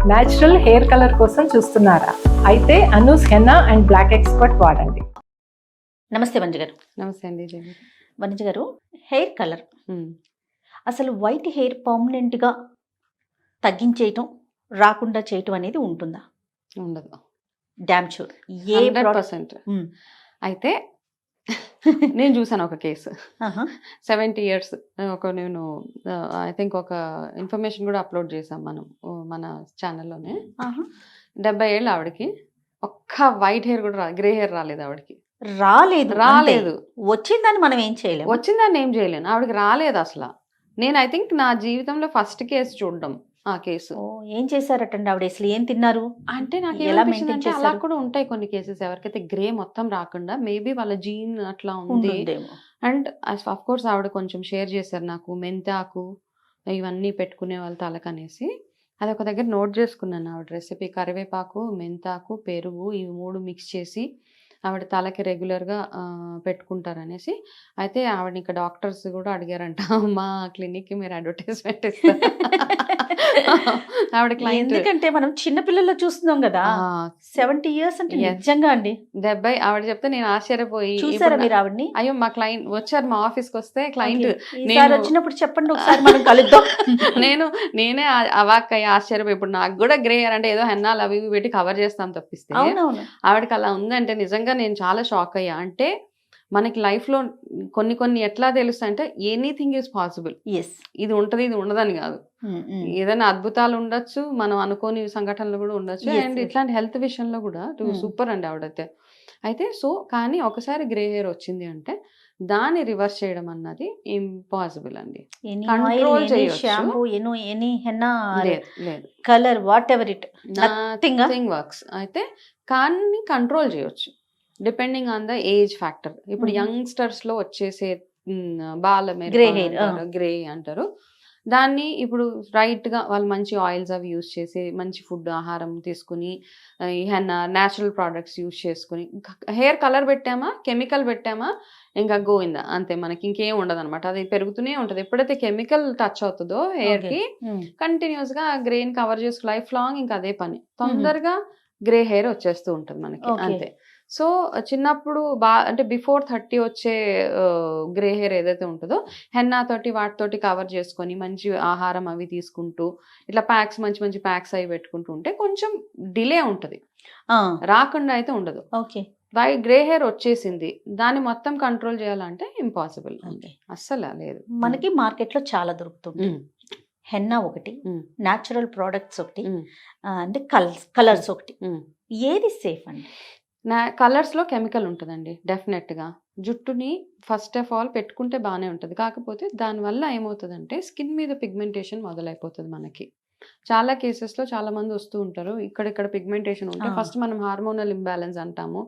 Natural hair colour కోసం చూస్తున్నారా? అయితే Anoos henna and black expert వాడండి. నమస్తే వనిజ గారు. నమస్తే అండి జయ. వనిజ గారు, హెయిర్ కలర్ అసలు వైట్ హెయిర్ పర్మనెంట్గా తగ్గించేయటం, రాకుండా చేయటం అనేది ఉంటుందా? ఉండదు. Damn sure. 100%. అయితే నేను చూసాను ఒక కేసు. 70 years నేను ఐ థింక్ ఒక ఇన్ఫర్మేషన్ కూడా అప్లోడ్ చేసాం మనం మన ఛానల్లోనే. 70 ఏళ్ళు ఆవిడకి ఒక్క వైట్ హెయిర్ కూడా గ్రే హెయిర్ రాలేదు ఆవిడకి. రాలేదు. వచ్చిందని మనం ఏం చేయలేము. వచ్చిందని ఏం చేయలేను, ఆవిడకి రాలేదు అసలు. నేను ఐ థింక్ నా జీవితంలో ఫస్ట్ కేసు చూడడం ఆ కేసు. ఏం చేశారటండి ఆవిడ? అసలు ఏం తిన్నారు అంటే నాకు ఎలా ఎలా maintain అంటే అలా చేశారు? కూడా ఉంటాయి కొన్ని కేసెస్, ఎవరికైతే గ్రే మొత్తం రాకుండా మేబీ వాళ్ళ జీన్ అట్లా ఉంది. ఉంటుందేమో. అండ్ అఫ్ కోర్స్ ఆవిడ కొంచెం షేర్ చేశారు నాకు, మెంతాకు ఇవన్నీ పెట్టుకునే వాళ్ళ తలకనేసి. అది ఒక దగ్గర నోట్ చేసుకున్నాను ఆవిడ రెసిపీ. కరివేపాకు, మెంతాకు, పెరుగు ఇవి 3 మిక్స్ చేసి ఆవిడ తలకి రెగ్యులర్గా పెట్టుకుంటారనేసి. అయితే ఆవిడ ఇంకా డాక్టర్స్ కూడా అడిగారంట, మా క్లినిక్కి మీరు అడ్వర్టైజ్మెంట్ ఇస్తారు. ఆవిడ క్లయింట్ ఎందుకంటే మనం చిన్నపిల్లల్లో చూస్తున్నాం కదా. 70 years అంటే Yes. నిజంగా అండి. 70 ఆవిడ చెప్తే నేను ఆశ్చర్యపోయి, చూసారా ఇప్పుడు మీరు ఆవిడని? అయ్యో మా క్లయింట్ వచ్చారు మా ఆఫీస్కి వస్తే క్లయింట్ Okay. ఈసారి వచ్చినప్పుడు చెప్పండి, ఒకసారి మనం కలుద్దాం. నేనే అవాక్కయ్యి ఆశ్చర్యపోయి, ఇప్పుడు నాకు కూడా గ్రే హెయిర్ అంటే ఏదో హెన్నాలు అవి ఇవి పెట్టి కవర్ చేస్తాం తప్పిస్తే అవునవును. ఆవిడకి అలా ఉందంటే నిజంగా నేను చాలా షాక్ అయ్యా. అంటే మనకి లైఫ్లో కొన్ని ఎట్లా తెలుస్తాయి అంటే ఎనీథింగ్ ఈజ్ పాసిబుల్. ఎస్. ఇది ఉంటుంది ఇది ఉండదని కాదు, ఏదైనా అద్భుతాలు ఉండొచ్చు, మనం అనుకోని సంఘటనలు కూడా ఉండొచ్చు. Yes, and yes. ఇట్లాంటి హెల్త్ విషయంలో కూడా సూపర్ అండి ఆవిడైతే. అయితే కానీ ఒకసారి గ్రే హెయిర్ వచ్చింది అంటే దాన్ని రివర్స్ చేయడం అన్నది ఇంపాసిబుల్ అండి. Control చేయొచ్చు. షాంపూ, ఎనీ హెన్నా, లేదు colour, what ever it, Nothing, nothing works. అయితే కానీ కంట్రోల్ చేయొచ్చు depending on the age factor. ఇప్పుడు యంగ్స్టర్స్ లో వచ్చేసే బాల Grey hair, గ్రే అంటారు దాన్ని. ఇప్పుడు రైట్ గా వాళ్ళు మంచి ఆయిల్స్ అవి యూస్ చేసి మంచి ఫుడ్ ఆహారం తీసుకుని ఈ హెన్నా న్యాచురల్ ప్రోడక్ట్స్ యూస్ చేసుకుని హెయిర్ కలర్ పెట్టామా, కెమికల్ పెట్టామా, ఇంకా గోయిందా అంతే, మనకి ఇంకేం ఉండదు అనమాట. అది పెరుగుతూనే ఉంటుంది. ఎప్పుడైతే కెమికల్ టచ్ అవుతుందో హెయిర్ కి కంటిన్యూస్ గా గ్రెయిన్ కవర్ చేసుకు లైఫ్ లాంగ్ ఇంకా అదే పని, తొందరగా గ్రే హెయిర్ వచ్చేస్తూ ఉంటుంది మనకి. Okay. అంతే. సో చిన్నప్పుడు అంటే బిఫోర్ 30 వచ్చే గ్రే హెయిర్ ఏదైతే ఉంటుందో హెన్నా తోటి వాటితోటి కవర్ చేసుకొని మంచి ఆహారం అవి తీసుకుంటూ ఇట్లా ప్యాక్స్ మంచి ప్యాక్స్ అవి పెట్టుకుంటూ ఉంటే కొంచెం డిలే ఉంటుంది, రాకుండా అయితే ఉండదు. ఓకే. గ్రే హెయిర్ వచ్చేసింది దాన్ని మొత్తం కంట్రోల్ చేయాలంటే ఇంపాసిబుల్ అండి, అస్సలు లేదు. మనకి మార్కెట్ లో చాలా దొరుకుతుంది. హెన్నా ఒకటి, న్యాచురల్ ప్రోడక్ట్స్ ఒకటి, అంటే కలర్స్ ఒకటి. ఏది సేఫ్ అండి? కలర్స్లో కెమికల్ ఉంటుందండి డెఫినెట్గా. జుట్టుని ఫస్ట్ ఆఫ్ ఆల్ పెట్టుకుంటే బాగానే ఉంటుంది, కాకపోతే దానివల్ల ఏమవుతుందంటే స్కిన్ మీద పిగ్మెంటేషన్ మొదలైపోతుంది మనకి. చాలా కేసెస్లో చాలా మంది వస్తూ ఉంటారు, ఇక్కడ పిగ్మెంటేషన్ ఉంటే ఫస్ట్ మనం హార్మోనల్ ఇంబ్యాలెన్స్ అంటాము.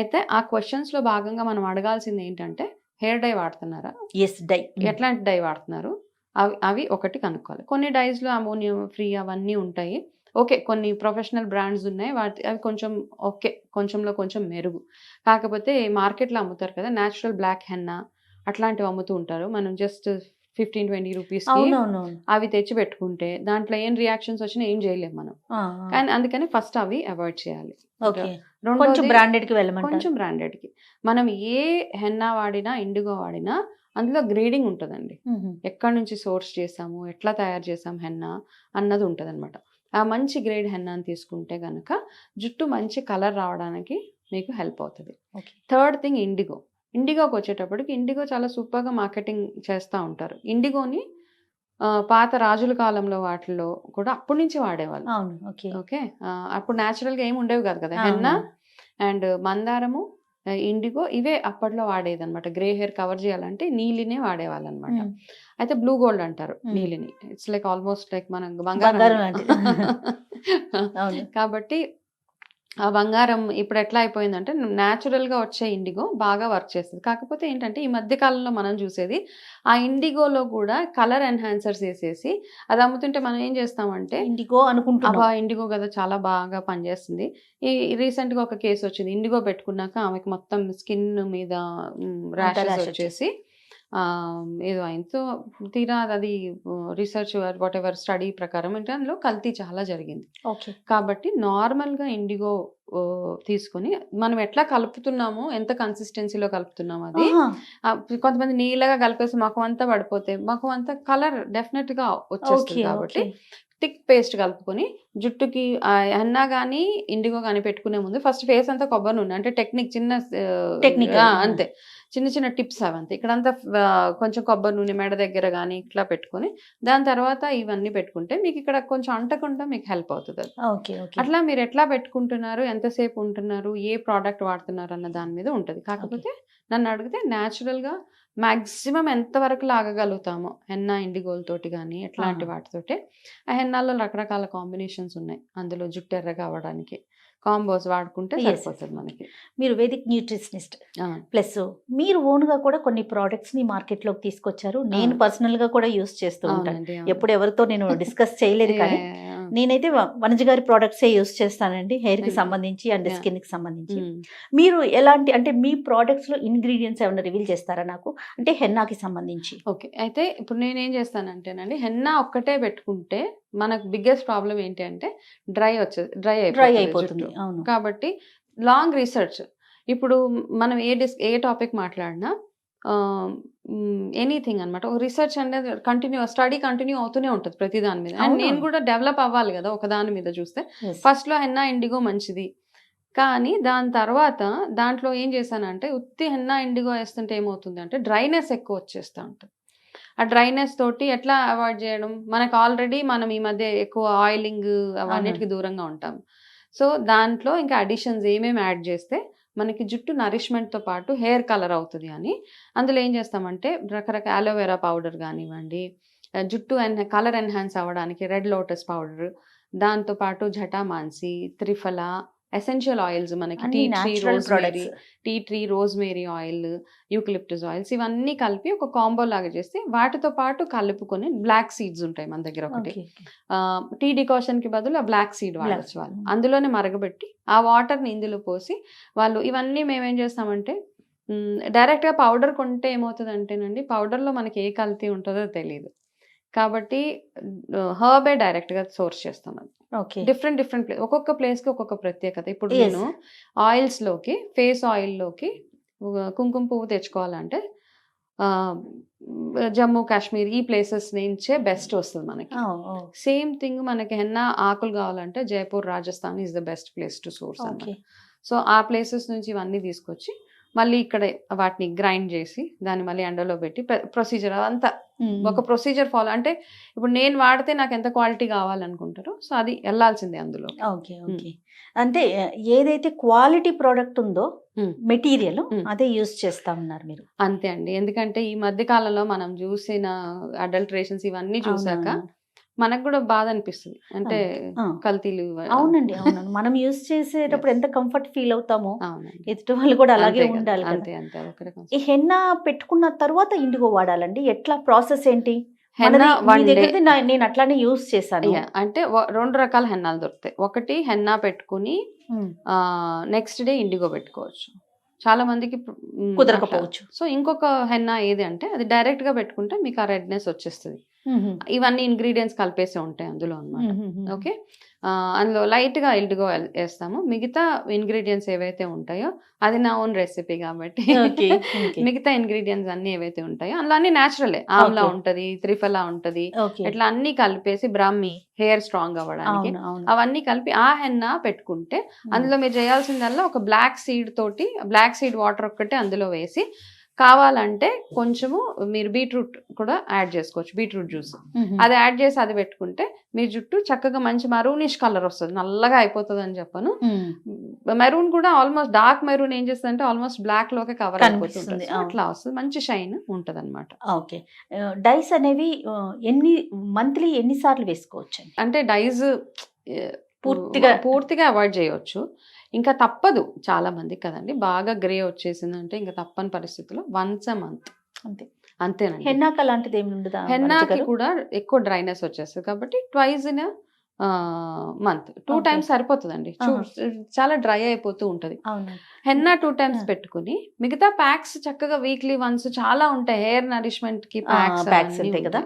అయితే ఆ క్వశ్చన్స్లో భాగంగా మనం అడగాల్సింది ఏంటంటే హెయిర్ డై వాడుతున్నారా, ఎస్, డై, ఎట్లాంటి డై వాడుతున్నారు, అవి ఒకటి కనుక్కోవాలి. కొన్ని డైస్లో అమోనియం ఫ్రీ అవన్నీ ఉంటాయి, ఓకే. కొన్ని ప్రొఫెషనల్ బ్రాండ్స్ ఉన్నాయి, అవి కొంచెం ఓకే, కొంచెంలో కొంచెం మెరుగు. కాకపోతే మార్కెట్లో అమ్ముతారు కదా న్యాచురల్ బ్లాక్ హెన్నా అట్లాంటివి అమ్ముతూ ఉంటారు. మనం జస్ట్ 15-20 రూపీస్కి అవి తెచ్చి పెట్టుకుంటే దాంట్లో ఏం రియాక్షన్స్ వచ్చినా ఏం చేయలేము మనం. కానీ అందుకని ఫస్ట్ అవి అవాయిడ్ చేయాలి. కొంచెం బ్రాండెడ్కి వెళ్ళమంటారు. కొంచెం బ్రాండెడ్కి మనం ఏ హెన్నా వాడినా ఇండిగో వాడినా అందులో గ్రేడింగ్ ఉంటుందండి. ఎక్కడి నుంచి సోర్స్ చేసాము, ఎట్లా తయారు చేసాము హెన్నా అన్నది ఉంటుంది అనమాట. ఆ మంచి గ్రేడ్ హెన్నాని తీసుకుంటే కనుక జుట్టు మంచి కలర్ రావడానికి మీకు హెల్ప్ అవుతుంది. థర్డ్ థింగ్ ఇండిగోకి వచ్చేటప్పటికి ఇండిగో చాలా సూపర్గా మార్కెటింగ్ చేస్తూ ఉంటారు. ఇండిగోని పాత రాజుల కాలంలో వాటిల్లో కూడా అప్పటి నుంచి వాడేవాళ్ళు. ఓకే. అప్పుడు న్యాచురల్గా ఏమి ఉండేవి కాదు కదా, హెన్నా అండ్ మందారము, ఇండిగో ఇవే అప్పట్లో వాడేది అనమాట. గ్రే హెయిర్ కవర్ చేయాలంటే నీలినే వాడేవాళ్ళు అనమాట. అయితే బ్లూ గోల్డ్ అంటారు నీలిని. ఇట్స్ లైక్ ఆల్మోస్ట్ లైక్ మన బంగారం. కాబట్టి ఆ బంగారం ఇప్పుడు ఎట్లా అయిపోయిందంటే న్యాచురల్గా వచ్చే ఇండిగో బాగా వర్క్ చేస్తుంది. కాకపోతే ఏంటంటే ఈ మధ్య కాలంలో మనం చూసేది ఆ ఇండిగోలో కూడా కలర్ ఎన్హాన్సర్స్ వేసేసి అది అమ్ముతుంటే మనం ఏం చేస్తామంటే ఇండిగో అనుకుంటున్నాం, ఇండిగో కదా చాలా బాగా పనిచేస్తుంది. ఈ రీసెంట్గా ఒక కేసు వచ్చింది, ఇండిగో పెట్టుకున్నాక ఆమెకు మొత్తం స్కిన్ మీద ర్యాషెస్ వచ్చేసి ఏదో అయింది. సో తీరా అది రీసెర్చ్ వాట్ ఎవర్ స్టడీ ప్రకారం అంటే అందులో కల్తీ చాలా జరిగింది. ఓకే. కాబట్టి నార్మల్గా ఇండిగో తీసుకొని మనం ఎట్లా కలుపుతున్నామో, ఎంత కన్సిస్టెన్సీలో కలుపుతున్నామో అది కొంతమంది నీళ్ళగా కలిపేసి మఖం అంతా పడిపోతే మఖం అంతా కలర్ డెఫినెట్ గా వచ్చేస్తుంది. కాబట్టి థిక్ పేస్ట్ కలుపుకొని జుట్టుకి హెన్నా కానీ ఇండిగో కానీ పెట్టుకునే ముందు ఫస్ట్ ఫేస్ అంతా కొబ్బరి నూనె, అంటే చిన్న టెక్నిక్ అంతే, చిన్న చిన్న టిప్స్ అవంతే. ఇక్కడంతా కొంచెం కొబ్బరి నూనె మెడ దగ్గర కానీ ఇట్లా పెట్టుకొని దాని తర్వాత ఇవన్నీ పెట్టుకుంటే మీకు ఇక్కడ కొంచెం అంటకుండా మీకు హెల్ప్ అవుతుంది. అట్లా మీరు ఎట్లా పెట్టుకుంటున్నారు, ఎంతసేపు ఉంటున్నారు, ఏ ప్రోడక్ట్ వాడుతున్నారు అన్న దాని మీద ఉంటుంది. కాకపోతే నన్ను అడిగితే న్యాచురల్గా మ్యాక్సిమం ఎంతవరకు లాగగలుగుతామో హెన్నా ఇండిగోలతోటి కానీ ఎట్లాంటి వాటితోటి. ఆ హెన్నాలో రకరకాల కాంబినేషన్స్ ఉన్నాయి, అందులో జుట్టు ఎర్రగా అవ్వడానికి కాంబోస్ వాడుకుంటే సరిపోతుంది మనకి. మీరు వేదిక్ న్యూట్రిషనిస్ట్ ప్లస్ మీరు ఓన్గా కూడా కొన్ని ప్రోడక్ట్స్ ని మార్కెట్ లోకి తీసుకొచ్చారు. నేను పర్సనల్ గా కూడా యూస్ చేస్తూ ఉంటాను. ఎప్పుడు ఎవరితో నేను డిస్కస్ చేయలేదు, కానీ నేనైతే వనజ గారి ప్రోడక్ట్సే యూస్ చేస్తానండి, హెయిర్ కి సంబంధించి అండ్ స్కిన్ కి సంబంధించి. మీరు ఎలాంటి, అంటే మీ ప్రోడక్ట్స్ లో ఇంగ్రీడియంట్స్ ఏమైనా రివీల్ చేస్తారా నాకు, అంటే హెన్నాకి సంబంధించి? ఓకే, అయితే ఇప్పుడు నేనేం చేస్తానంటేనండి, హెన్నా ఒక్కటే పెట్టుకుంటే మనకు బిగ్గెస్ట్ ప్రాబ్లం ఏంటి అంటే డ్రై అయిపోతుంది. కాబట్టి లాంగ్ రీసెర్చ్, ఇప్పుడు మనం ఏ టాపిక్ మాట్లాడినా ఎనీథింగ్ అనమాట, ఒక రీసెర్చ్ అనేది స్టడీ కంటిన్యూ అవుతూనే ఉంటుంది ప్రతి దాని మీద. అండ్ నేను కూడా డెవలప్ అవ్వాలి కదా ఒక దాని మీద చూస్తే. ఫస్ట్ లో హెన్నా ఇండిగో మంచిది, కానీ దాని తర్వాత దాంట్లో ఏం చేశానంటే ఉత్తి హెన్నా ఇండిగో వేస్తుంటే ఏమవుతుంది అంటే డ్రైనెస్ ఎక్కువ వచ్చేస్తూ ఉంటుంది. ఆ డ్రైనెస్ తోటి ఎట్లా అవాయిడ్ చేయడం, మనకు ఆల్రెడీ మనం ఈ మధ్య ఎక్కువ ఆయిలింగ్ అవన్నిటికి దూరంగా ఉంటాం. సో దాంట్లో ఇంకా అడిషన్స్ ఏమేమి యాడ్ చేస్తే మనకి జుట్టు నరిష్మెంట్తో పాటు హెయిర్ కలర్ అవుతుంది అని అందులో ఏం చేస్తామంటే రకరకాల అలోవెరా పౌడర్ కానివ్వండి, జుట్టు కలర్ ఎన్హాన్స్ అవ్వడానికి రెడ్ లోటస్ పౌడర్, దాంతోపాటు జటామాన్సి, త్రిఫల, ఎసెన్షియల్ ఆయిల్స్ మనకి tea tree rosemary oil, eucalyptus oils, ఇవన్నీ కలిపి ఒక కాంబో లాగా చేస్తే వాటితో పాటు కలుపుకొని బ్లాక్ సీడ్స్ ఉంటాయి మన దగ్గర ఒకటి, టీ డికాషన్ కి బదులు ఆ బ్లాక్ సీడ్ వాడచ్చు వాళ్ళు. అందులోనే మరగబెట్టి ఆ వాటర్ని ఇందులో పోసి వాళ్ళు ఇవన్నీ మేమేం చేస్తామంటే డైరెక్ట్గా పౌడర్ కొంటే ఏమవుతుంది అంటేనండి పౌడర్లో మనకి ఏ కల్తీ ఉంటుందో తెలియదు. కాబట్టి హర్బే డైరెక్ట్గా సోర్స్ చేస్తాం. అది డిఫరెంట్ ప్లేస్, ఒక్కొక్క ప్లేస్కి ఒక్కొక్క ప్రత్యేకత. ఇప్పుడు నేను ఆయిల్స్లోకి, ఫేస్ ఆయిల్లోకి కుంకుమ పువ్వు తెచ్చుకోవాలంటే జమ్మూ కాశ్మీర్ ఈ ప్లేసెస్ నుంచే బెస్ట్ వస్తుంది మనకి. సేమ్ థింగ్ మనకి హెన్నా ఆకులు కావాలంటే Jaipur, Rajasthan is the best place to source అన్నమాట. సో ఆ ప్లేసెస్ నుంచి ఇవన్నీ తీసుకొచ్చి మళ్ళీ ఇక్కడ వాటిని గ్రైండ్ చేసి దాన్ని మళ్ళీ ఎండలో పెట్టి ప్రొసీజర్ అదంతా ఒక ప్రొసీజర్ ఫాలో. అంటే ఇప్పుడు నేను వాడితే నాకు ఎంత క్వాలిటీ కావాలనుకుంటారో సో అది వెళ్ళాల్సిందే అందులో. ఓకే. అంటే ఏదైతే క్వాలిటీ ప్రోడక్ట్ ఉందో మెటీరియల్ అదే యూజ్ చేస్తా ఉన్నారు మీరు? అంతే అండి, ఎందుకంటే ఈ మధ్య కాలంలో మనం చూసిన అడల్టరేషన్స్ ఇవన్నీ చూసాక మనకు కూడా బాధ అనిపిస్తుంది, అంటే కల్తీలు. అవునండి, మనం యూజ్ చేసేటప్పుడు ఎంత కంఫర్ట్ ఫీల్ అవుతామో ఎదుటి వాళ్ళు కూడా అలాగే ఉండాలి. ఈ హెన్నా పెట్టుకున్న తర్వాత ఇండిగో వాడాలండి, ఎట్లా ప్రాసెస్ ఏంటి? నేను అట్లానే యూజ్ చేశాను. అంటే 2 రకాల హెన్నాలు దొరుకుతాయి. ఒకటి హెన్నా పెట్టుకుని నెక్స్ట్ డే ఇండిగో పెట్టుకోవచ్చు, చాలా మందికి కుదరకపోవచ్చు. సో ఇంకొక హెన్నా ఏది అంటే అది డైరెక్ట్ గా పెట్టుకుంటే మీకు ఆ రెడ్నెస్ వచ్చేస్తుంది. ఇవన్నీ ఇంగ్రీడియంట్స్ కలిపేసి ఉంటాయి అందులో అన్నమాట. ఓకే, అందులో లైట్ గా ఇండిగో వేస్తాము, మిగతా ఇంగ్రీడియంట్స్ ఏవైతే ఉంటాయో అది నా ఓన్ రెసిపీ కాబట్టి మిగతా ఇంగ్రీడియంట్స్ అన్ని ఏవైతే ఉంటాయో అందులో అన్ని న్యాచురలే. ఆమ్లా ఉంటది, త్రిఫలా ఉంటది, ఇట్లా అన్ని కలిపేసి బ్రాహ్మి హెయిర్ స్ట్రాంగ్ అవ్వడానికి అవన్నీ కలిపి ఆ హెన్నా పెట్టుకుంటే అందులో మీరు చేయాల్సిందల్లా ఒక బ్లాక్ సీడ్ వాటర్ ఒక్కటే అందులో వేసి, కావాలంటే కొంచెము మీరు బీట్రూట్ కూడా యాడ్ చేసుకోవచ్చు, బీట్రూట్ జ్యూస్ అది యాడ్ చేసి అది పెట్టుకుంటే మీ జుట్టు చక్కగా మంచి మరూనిష్ కలర్ వస్తుంది, నల్లగా అయిపోతుంది అని చెప్పను. మెరూన్ కూడా ఆల్మోస్ట్ డార్క్ మెరూన్ ఏం చేస్తుంది అంటే ఆల్మోస్ట్ బ్లాక్ లోకే కవర్ అయిపోతుంది, అట్లా వస్తుంది, మంచి షైన్ ఉంటది అనమాట. ఓకే, డైస్ అనేవి మంత్లీ ఎన్నిసార్లు వేసుకోవచ్చు? అంటే డైస్ పూర్తిగా అవాయిడ్ చేయవచ్చు, ఇంకా తప్పదు చాలా మంది కదండి, బాగా గ్రే వచ్చేసిందంటే ఇంకా తప్పని పరిస్థితుల్లో వన్స్ అ మంత్ అంతేనండి. హెన్నాకి అలాంటిది ఏమి ఉండదు? హెన్నాకి కూడా ఎక్కువ డ్రైనెస్ వచ్చేస్తుంది కాబట్టి twice in month 2 Okay. Times సరిపోతుందండి. చాలా డ్రై అయిపోతూ ఉంటది. అవును. హెన్నా 2 టైమ్స్ పెట్టుకుని మిగతా ప్యాక్స్ చక్కగా వీక్లీ వన్స్ చాలా ఉంటాయి. హెయిర్ నరిష్మెంట్ కి ప్యాక్స్ ఉంటాయి కదా.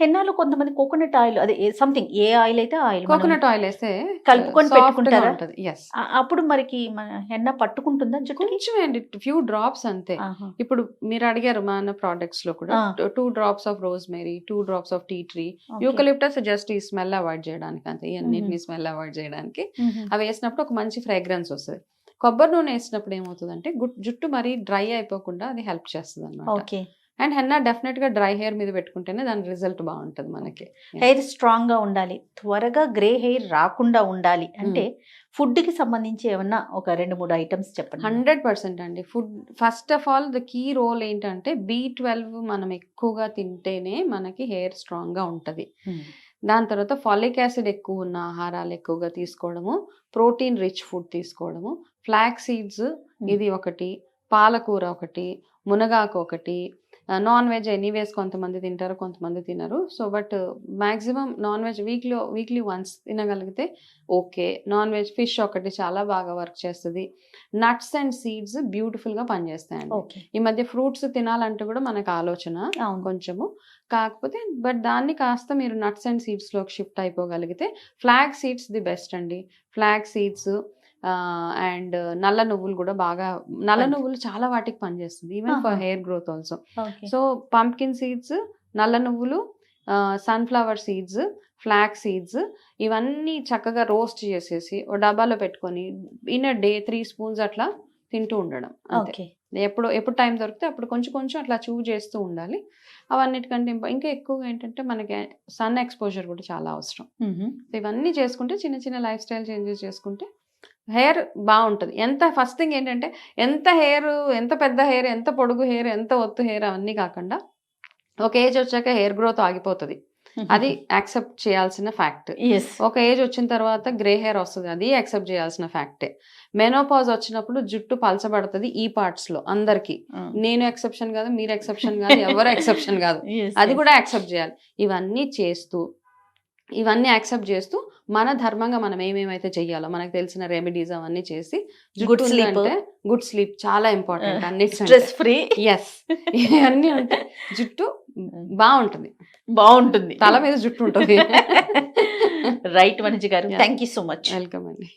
హెన్నాలో కొంతమంది కోకోనట్ ఆయిల్ అదే సంథింగ్ ఏ ఆయిల్ అయితే ఆయిల్ కోకోనట్ ఆయిల్ వేస్తే కలుపుకొని పెట్టుకుంటారా? ఉంటది. ఎస్, అప్పుడు మరికి మన హెన్నా పట్టుకుంటుందా జుట్టుకి? కొంచెం అండి, ఫ్యూ డ్రాప్స్ అంతే. ఆహా. ఇప్పుడు మీరు అడిగారు మన ప్రొడక్ట్స్ లో కూడా 2 drops of rosemary, 2 drops of tea tree, Okay. Eucalyptus just ఈ స్మెల్ అవాయిడ్ చేయడానికి అంతే. ఇవన్నిటిని స్మెల్ అవాయిడ్ చేయడానికి అవి వేసినప్పుడు ఒక మంచి ఫ్రేగ్రెన్స్ వస్తుంది. కొబ్బరి నూనె వేసినప్పుడు ఏమవుతుందంటే జుట్టు మరీ డ్రై అయిపోకుండా అది హెల్ప్ చేస్తుంది అనమాట. ఓకే. అండ్ హెన్నా డెఫినెట్ గా డ్రై హెయిర్ మీద పెట్టుకుంటేనే దాని రిజల్ట్ బాగుంటది మనకి. హెయిర్ స్ట్రాంగ్ గా ఉండాలి, త్వరగా గ్రే హెయిర్ రాకుండా ఉండాలి అంటే ఫుడ్ కి సంబంధించి ఏమన్నా ఒక 2-3 ఐటమ్స్ చెప్పండి. 100% అండి. Food first of all the key role ఏంటంటే B12 మనం ఎక్కువగా తింటేనే మనకి హెయిర్ స్ట్రాంగ్ గా ఉంటది. దాని తర్వాత ఫాలిక్ యాసిడ్ ఎక్కువ ఉన్న ఆహారాలు ఎక్కువగా తీసుకోవడము, ప్రోటీన్ రిచ్ ఫుడ్ తీసుకోవడము, ఫ్లాక్ సీడ్స్ ఇది ఒకటి, పాలకూర ఒకటి, మునగాకు ఒకటి. నాన్ వెజ్ ఎనీవేస్ కొంతమంది తింటారు, కొంతమంది తినరు. So but maximum non veg weekly once తినగలిగితే ఓకే. నాన్ వెజ్ ఫిష్ ఒకటి చాలా బాగా వర్క్ చేస్తుంది. నట్స్ అండ్ సీడ్స్ బ్యూటిఫుల్ గా పనిచేస్తాయండి. ఓకే. ఈ మధ్య ఫ్రూట్స్ తినాలంటే కూడా మనకు ఆలోచన అవును. కొంచెము, కాకపోతే బట్ దాన్ని కాస్త మీరు నట్స్ అండ్ సీడ్స్ లోకి షిఫ్ట్ అయిపోగలిగితే ఫ్లాగ్ సీడ్స్ ది బెస్ట్ అండి. ఫ్లాగ్ సీడ్స్ అండ్ నల్ల నువ్వులు కూడా బాగా, నల్ల నువ్వులు చాలా వాటికి పనిచేస్తుంది, even for hair growth also. Okay. So pumpkin seeds, నల్ల నువ్వులు, సన్ఫ్లవర్ సీడ్స్, ఫ్లాక్ సీడ్స్ ఇవన్నీ చక్కగా రోస్ట్ చేసేసి ఓ డబ్బాలో పెట్టుకొని ఇన్ అ డే 3 స్పూన్స్ అట్లా తింటూ ఉండడం అంతే. ఓకే. ఎప్పుడు టైం దొరికితే అప్పుడు కొంచెం కొంచెం అట్లా చూవ్ చేస్తూ ఉండాలి. అవన్నిటికంటే ఇంకా ఎక్కువగా ఏంటంటే మనకి సన్ ఎక్స్పోజర్ కూడా చాలా అవసరం. సో ఇవన్నీ చేసుకుంటే చిన్న చిన్న లైఫ్ స్టైల్ చేంజెస్ చేసుకుంటే హెయిర్ బాగుంటుంది. ఫస్ట్ థింగ్ ఏంటంటే ఎంత పెద్ద హెయిర్, ఎంత పొడుగు హెయిర్, ఎంత ఒత్తు హెయిర్ అవన్నీ కాకుండా ఒక ఏజ్ వచ్చాక హెయిర్ గ్రోత్ ఆగిపోతుంది, అది యాక్సెప్ట్ చేయాల్సిన ఫ్యాక్ట్. ఒక ఏజ్ వచ్చిన తర్వాత గ్రే హెయిర్ వస్తుంది, అది యాక్సెప్ట్ చేయాల్సిన ఫ్యాక్టే. మెనోపాజ్ వచ్చినప్పుడు జుట్టు పలచబడుతుంది ఈ పార్ట్స్ లో అందరికి. నేను ఎక్సెప్షన్ కాదు, మీరు ఎక్సెప్షన్ కాదు, ఎవరు ఎక్సెప్షన్ కాదు, అది కూడా యాక్సెప్ట్ చేయాలి. ఇవన్నీ యాక్సెప్ట్ చేస్తూ మన ధర్మంగా మనం ఏమేమైతే చెయ్యాలో మనకు తెలిసిన రెమెడీస్ అవన్నీ చేసి, గుడ్ స్లీప్ చాలా ఇంపార్టెంట్, అన్ని స్ట్రెస్ ఫ్రీ. ఎస్, ఇవన్నీ ఉంటాయి. జుట్టు బాగుంటుంది, తల మీద జుట్టు ఉంటుంది. రైట్ వనిజ గారు, thank you so much. Welcome అండి.